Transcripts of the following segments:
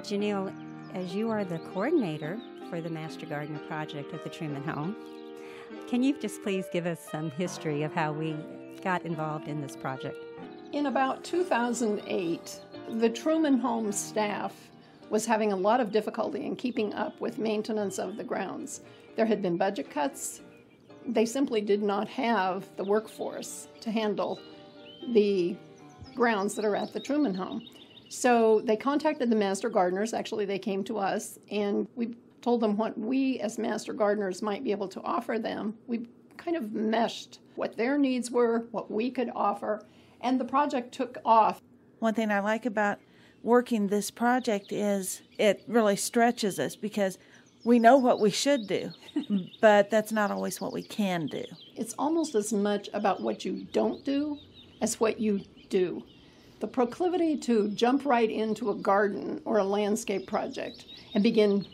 Janeil, as you are the coordinator for the Master Gardener Project at the Truman Home, can you just please give us some history of how we got involved in this project? In about 2008, the Truman Home staff was having a lot of difficulty in keeping up with maintenance of the grounds. There had been budget cuts. They simply did not have the workforce to handle the grounds that are at the Truman Home. So they contacted the Master Gardeners. Actually, they came to us, and we told them what we as Master Gardeners might be able to offer them. We kind of meshed what their needs were, what we could offer, and the project took off. One thing I like about working this project is it really stretches us because we know what we should do, but that's not always what we can do. It's almost as much about what you don't do as what you do. The proclivity to jump right into a garden or a landscape project and begin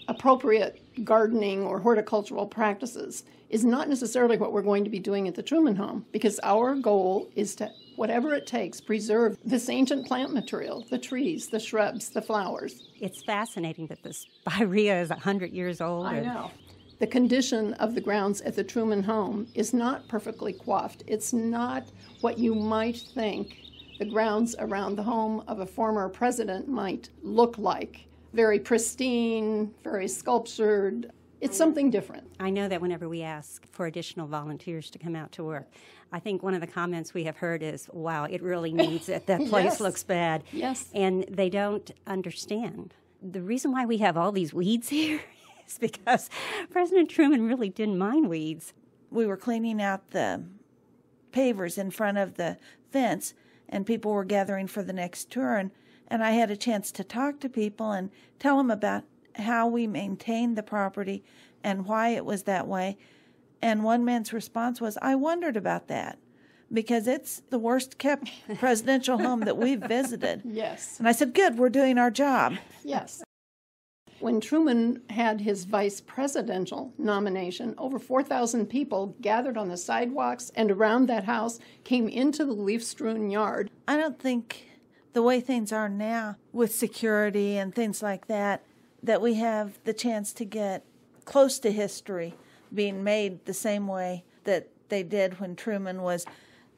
appropriate gardening or horticultural practices is not necessarily what we're going to be doing at the Truman Home, because our goal is to, whatever it takes, preserve this ancient plant material, the trees, the shrubs, the flowers. It's fascinating that this spirea is 100 years old. I know. The condition of the grounds at the Truman Home is not perfectly coiffed. It's not what you might think the grounds around the home of a former president might look like. Very pristine, very sculptured. It's something different. I know that whenever we ask for additional volunteers to come out to work, I think one of the comments we have heard is, wow, it really needs it. That place Yes. looks bad. Yes. And they don't understand. The reason why we have all these weeds here is because President Truman really didn't mind weeds. We were cleaning out the pavers in front of the fence, and people were gathering for the next turn, and I had a chance to talk to people and tell them about how we maintained the property and why it was that way. And one man's response was, I wondered about that because it's the worst kept presidential home that we've visited. Yes. And I said, good, we're doing our job. Yes. When Truman had his vice presidential nomination, over 4,000 people gathered on the sidewalks and around that house, came into the leaf-strewn yard. I don't think the way things are now with security and things like that we have the chance to get close to history being made the same way that they did when Truman was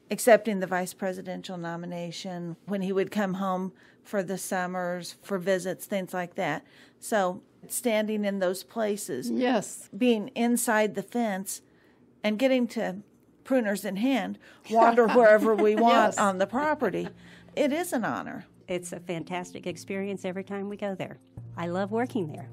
accepting the vice presidential nomination, when he would come home for the summers, for visits, things like that. So standing in those places, Yes. being inside the fence and getting to, pruners in hand, wander wherever we want Yes. on the property, it is an honor. It's a fantastic experience every time we go there. I love working there.